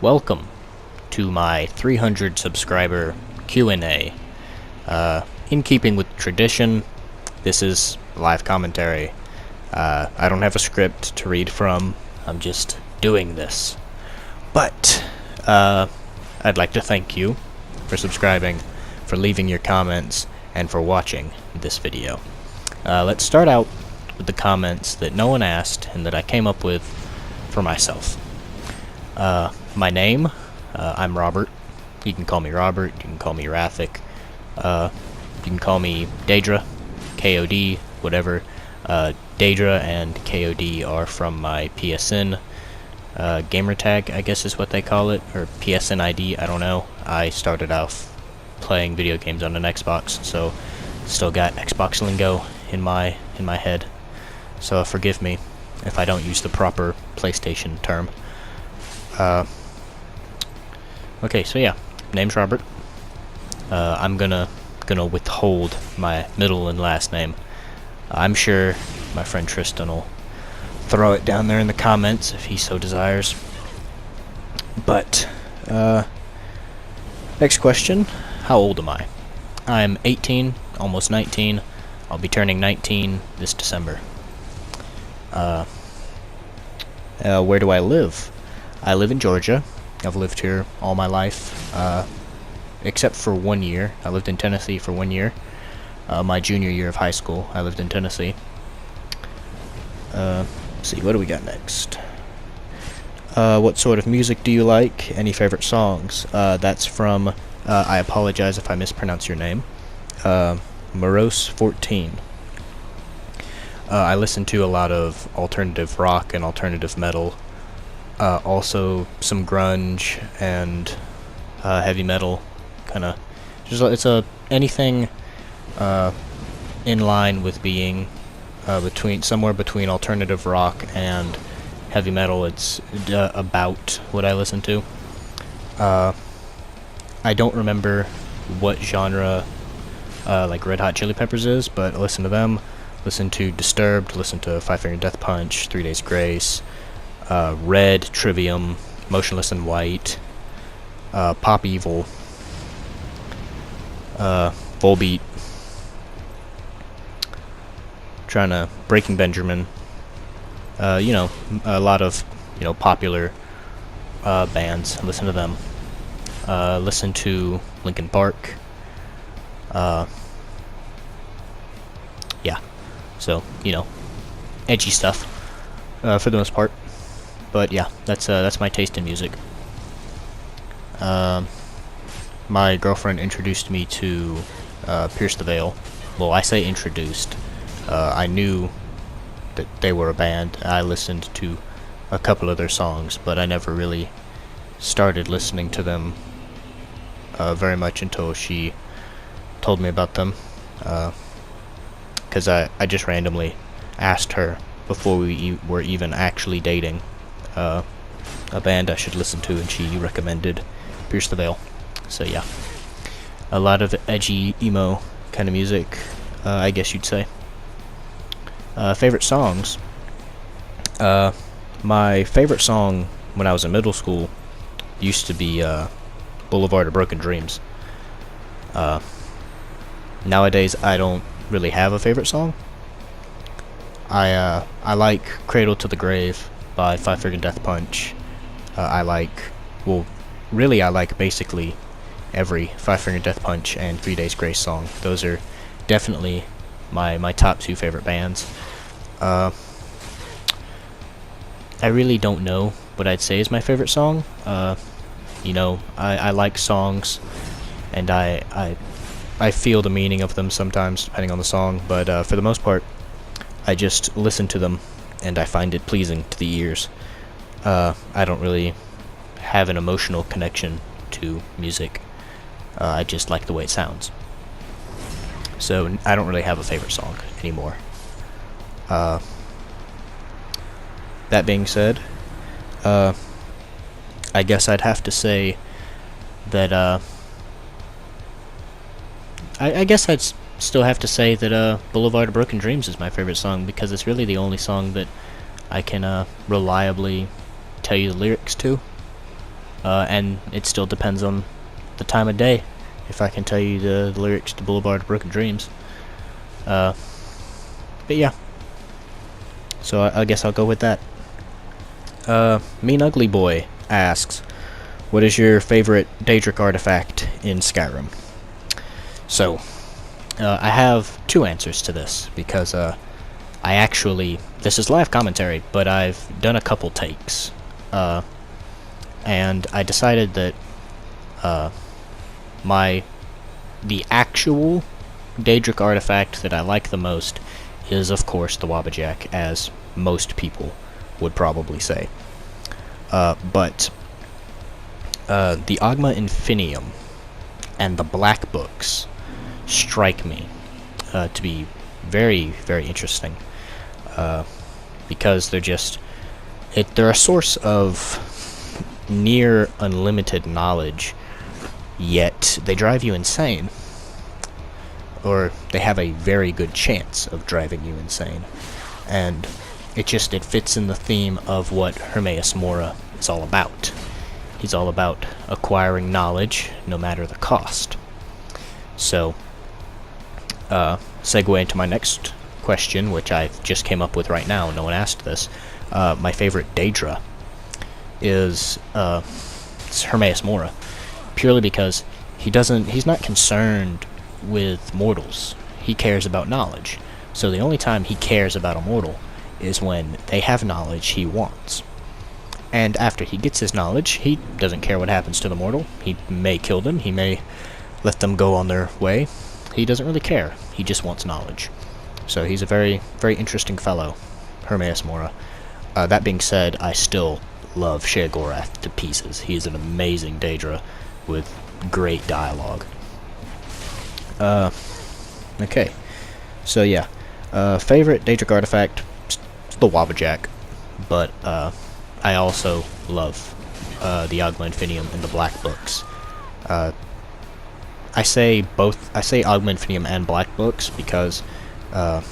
welcome to my 300 subscriber Q&A. In keeping with tradition, this is live commentary. I don't have a script to read from, I'm just doing this. But, I'd like to thank you for subscribing, for leaving your comments, and for watching this video. Let's start out with the comments that no one asked and that I came up with for myself. My name, I'm Robert. You can call me Robert, you can call me Rathic, you can call me Daedra, KOD, whatever. Daedra and KOD are from my PSN gamertag, I guess is what they call it, or PSN ID, I don't know. I started off playing video games on an Xbox, so still got Xbox lingo in my head. So forgive me if I don't use the proper PlayStation term. Okay, so yeah, name's Robert. I'm gonna withhold my middle and last name. I'm sure my friend Tristan will throw it down there in the comments if he so desires. But, next question, how old am I? I'm 18, almost 19. I'll be turning 19 this December. Where do I live? I live in Georgia. I've lived here all my life, except for 1 year. I lived in Tennessee for 1 year. My junior year of high school, I lived in Tennessee. Let's see, what do we got next? What sort of music do you like? Any favorite songs? That's from, I apologize if I mispronounce your name, Morose14. I listen to a lot of alternative rock and alternative metal. Also some grunge and heavy metal, kind of. It's anything in line with being somewhere between alternative rock and heavy metal. It's about what I listen to. I don't remember what genre like Red Hot Chili Peppers is, but I listen to them. Listen to Disturbed, listen to Five Finger Death Punch, 3 Days Grace, Red, Trivium, Motionless in White, Pop Evil, Volbeat, trying to Breaking Benjamin, a lot of, popular bands. Listen to them. Listen to Linkin Park. Yeah. So, edgy stuff, for the most part. But yeah, that's my taste in music. My girlfriend introduced me to Pierce the Veil. Well, I say introduced. I knew that they were a band. I listened to a couple of their songs, but I never really started listening to them very much until she told me about them. Because I just randomly asked her before we were even actually dating a band I should listen to, and she recommended Pierce the Veil. So yeah, a lot of edgy, emo kind of music, I guess you'd say. Favorite songs? My favorite song when I was in middle school used to be Boulevard of Broken Dreams. Nowadays I don't really have a favorite song. I like Cradle to the Grave by Five Finger Death Punch. I like basically every Five Finger Death Punch and 3 Days Grace song. Those are definitely my top two favorite bands. I really don't know what I'd say is my favorite song. I like songs, and I feel the meaning of them sometimes, depending on the song, but for the most part, I just listen to them, and I find it pleasing to the ears. I don't really have an emotional connection to music. I just like the way it sounds. So I don't really have a favorite song anymore. That being said, I guess I'd have to say that I guess I'd still have to say that Boulevard of Broken Dreams is my favorite song, because it's really the only song that I can reliably tell you the lyrics to. and it still depends on the time of day, if I can tell you the lyrics to Boulevard of Broken Dreams. But yeah, so I guess I'll go with that. Mean Ugly Boy asks, what is your favorite Daedric artifact in Skyrim? So, I have two answers to this, because this is live commentary, but I've done a couple takes, and I decided that the actual Daedric artifact that I like the most is, of course, the Wabbajack, as most people would probably say. But the Ogma Infinium and the Black Books strike me to be very, very interesting, because they're a source of near unlimited knowledge, yet they drive you insane, or they have a very good chance of driving you insane, and it fits in the theme of what Hermaeus Mora is all about. He's all about acquiring knowledge, no matter the cost. So, segue into my next question, which I just came up with right now. No one asked this. My favorite Daedra is it's Hermaeus Mora, purely because he's not concerned with mortals. He cares about knowledge. So the only time he cares about a mortal is when they have knowledge he wants. And after he gets his knowledge, he doesn't care what happens to the mortal. He may kill them, he may let them go on their way. He doesn't really care. He just wants knowledge. So he's a very, very interesting fellow, Hermaeus Mora. That being said, I still love Sheogorath to pieces. He is an amazing Daedra with great dialogue. Okay. So yeah, favorite Daedric artifact, the Wabbajack, but I also love the Ogma Infinium and the Black Books. I say Ogma Infinium and Black Books because the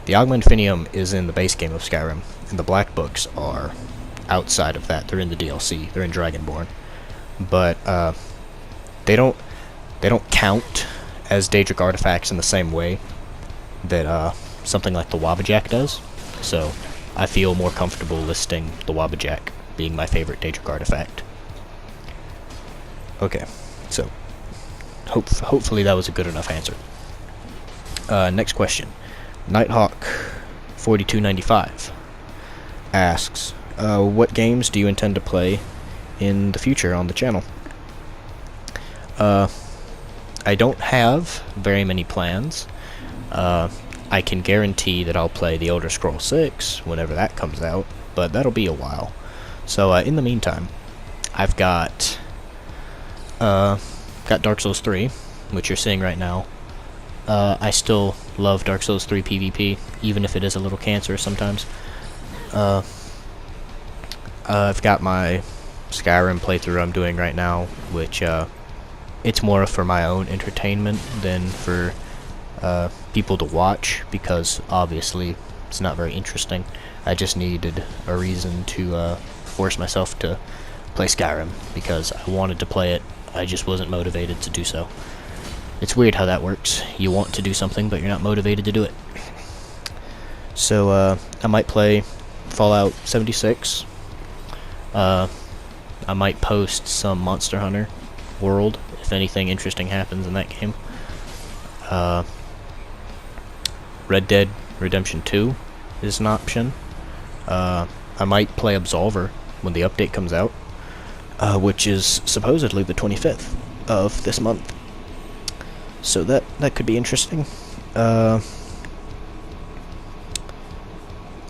Ogma Infinium is in the base game of Skyrim, and the Black Books are outside of that. They're in the DLC. They're in Dragonborn, but they don't count as Daedric artifacts in the same way that something like the Wabbajack does. So I feel more comfortable listing the Wabbajack being my favorite Daedric artifact. Okay, so hopefully that was a good enough answer. Next question. Nighthawk 4295 asks, what games do you intend to play in the future on the channel? I don't have very many plans. I can guarantee that I'll play The Elder Scrolls 6 whenever that comes out, but that'll be a while. So in the meantime, I've got Dark Souls 3, which you're seeing right now. I still love Dark Souls 3 PvP, even if it is a little cancerous sometimes. I've got my Skyrim playthrough I'm doing right now, which it's more for my own entertainment than for people to watch, because obviously it's not very interesting. I just needed a reason to force myself to play Skyrim, because I wanted to play it, I just wasn't motivated to do so. It's weird how that works. You want to do something, but you're not motivated to do it. So I might play Fallout 76. I might post some Monster Hunter World if anything interesting happens in that game. Red Dead Redemption 2 is an option. I might play Absolver when the update comes out, which is supposedly the 25th of this month. So that could be interesting. I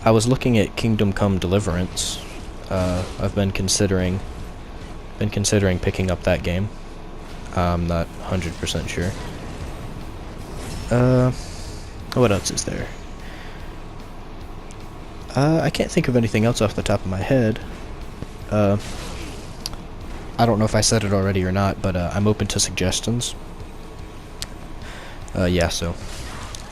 was looking at Kingdom Come Deliverance. I've been considering picking up that game. I'm not 100% sure. What else is there? I can't think of anything else off the top of my head. I don't know if I said it already or not, but I'm open to suggestions. Yeah, so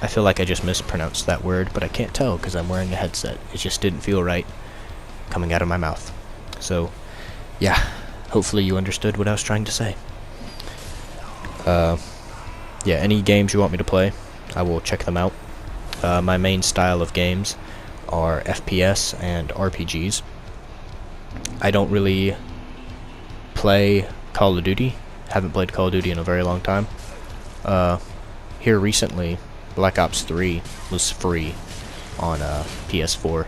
I feel like I just mispronounced that word, but I can't tell because I'm wearing a headset. It just didn't feel right coming out of my mouth. So, yeah. hopefully you understood what I was trying to say. Yeah, any games you want me to play, I will check them out. My main style of games are FPS and RPGs. I don't really play Call of Duty. Haven't played Call of Duty in a very long time. Here recently, Black Ops 3 was free on PS4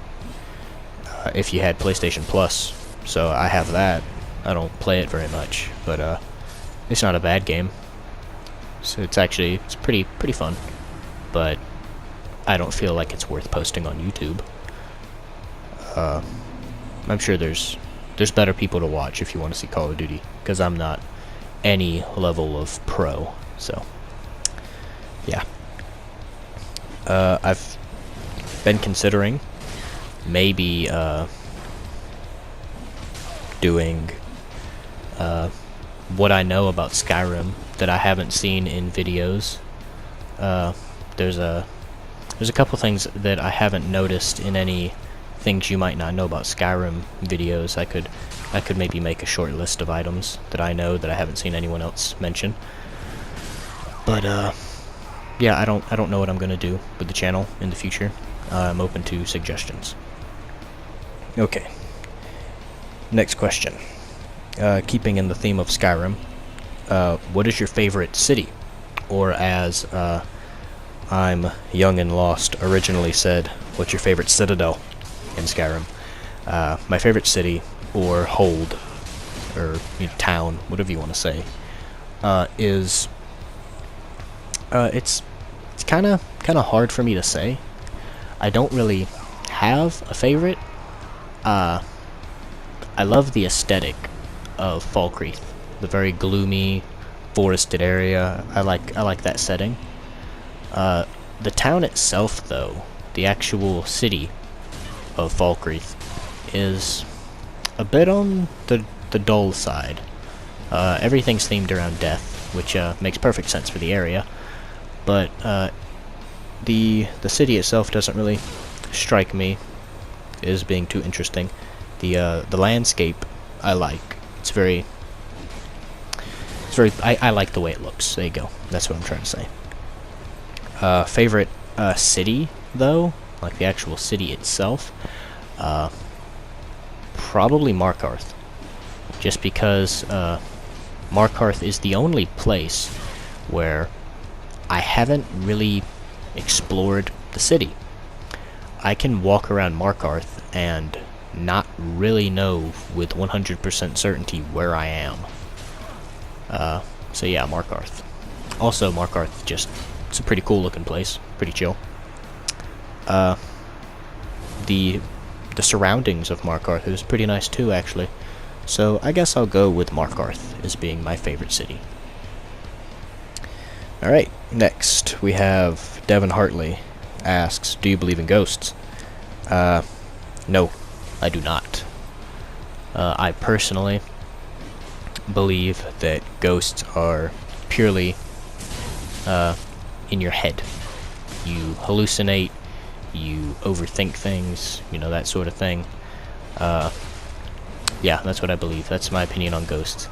if you had PlayStation Plus. So I have that. I don't play it very much, but it's not a bad game. So it's pretty fun, but I don't feel like it's worth posting on YouTube. I'm sure there's better people to watch if you want to see Call of Duty, because I'm not any level of pro. So yeah, I've been considering maybe doing what I know about Skyrim that I haven't seen in videos. There's a couple things that I haven't noticed in any things you might not know about Skyrim videos. I could maybe make a short list of items that I know that I haven't seen anyone else mention. But yeah, I don't know what I'm gonna do with the channel in the future. I'm open to suggestions. Okay. Next question. Keeping in the theme of Skyrim, what is your favorite city? Or as I'm Young and Lost originally said, what's your favorite citadel in Skyrim? My favorite city, or hold, or town, whatever you want to say, is it's kind of hard for me to say. I don't really have a favorite. I love the aesthetic of Falkreath, the very gloomy, forested area. I like that setting. The town itself, though, the actual city of Falkreath, is a bit on the dull side. Everything's themed around death, which makes perfect sense for the area. But the city itself doesn't really strike me as being too interesting. The landscape I like. I like the way it looks. There you go. That's what I'm trying to say. Favorite city, though, like the actual city itself, probably Markarth. Just because Markarth is the only place where I haven't really explored the city. I can walk around Markarth and not really know with 100% certainty where I am. So yeah, Markarth. Also, Markarth, it's a pretty cool looking place, pretty chill. The surroundings of Markarth is pretty nice too, actually. So I guess I'll go with Markarth as being my favorite city. Alright, next we have Devin Hartley asks, do you believe in ghosts? No, I do not. I personally believe that ghosts are purely in your head. You hallucinate, you overthink things, that sort of thing. Yeah, that's what I believe. That's my opinion on ghosts,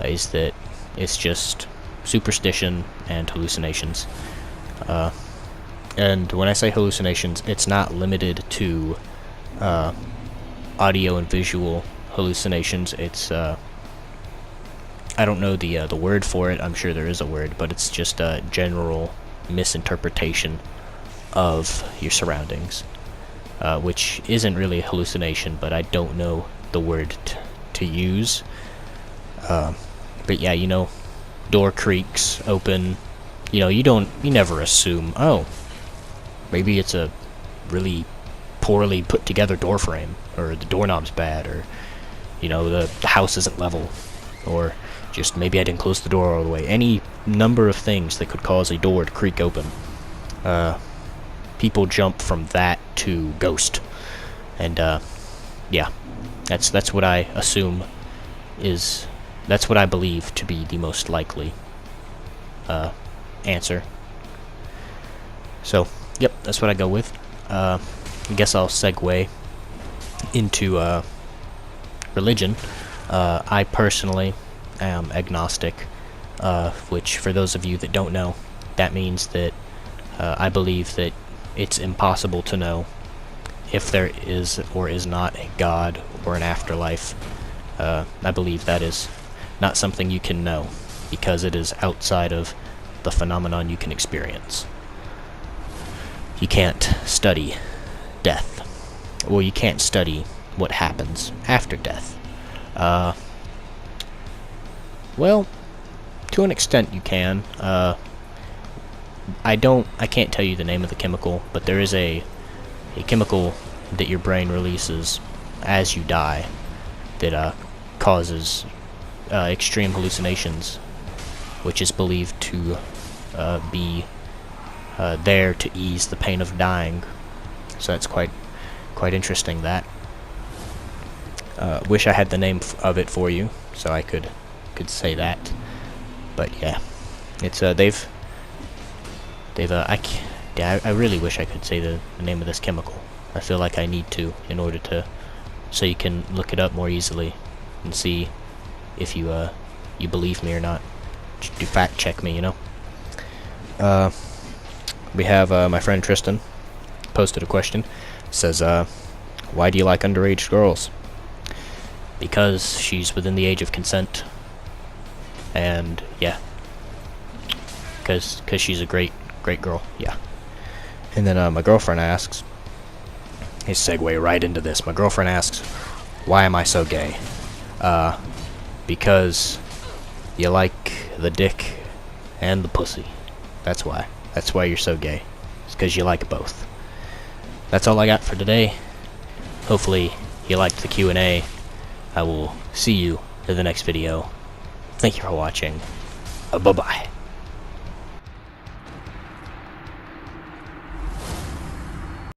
is that it's just superstition and hallucinations. And when I say hallucinations, it's not limited to audio and visual hallucinations. It's I don't know the word for it. I'm sure there is a word, but it's just a general misinterpretation of your surroundings, which isn't really a hallucination, but I don't know the word to use. But yeah, door creaks open. You never assume, oh, maybe it's a really poorly put together door frame, or the doorknob's bad, or the house isn't level, or just maybe I didn't close the door all the way. Any number of things that could cause a door to creak open. People jump from that to ghost, and yeah, that's what I assume is. That's what I believe to be the most likely answer. So, yep, that's what I go with. I guess I'll segue into religion. I personally am agnostic, which for those of you that don't know, that means that I believe that it's impossible to know if there is or is not a God or an afterlife. I believe that is not something you can know, because it is outside of the phenomenon you can experience. You can't study death. Well, you can't study what happens after death. Well, to an extent you can. I can't tell you the name of the chemical, but there is a chemical that your brain releases as you die that causes extreme hallucinations, which is believed to be there to ease the pain of dying. So that's quite interesting. That wish I had the name of it for you, so I could say that. But yeah, it's I really wish I could say the name of this chemical. I feel like I need to, in order to, so you can look it up more easily and see if you you believe me or not. Do fact check me, you know. We have my friend Tristan posted a question. Says, why do you like underage girls? Because she's within the age of consent. And yeah, because she's a great girl. Yeah. And then my girlfriend asks, hey, segue right into this. My girlfriend asks, why am I so gay? Because you like the dick and the pussy. That's why. That's why you're so gay. It's because you like both. That's all I got for today. Hopefully you liked the Q&A. I will see you in the next video. Thank you for watching. Bye-bye.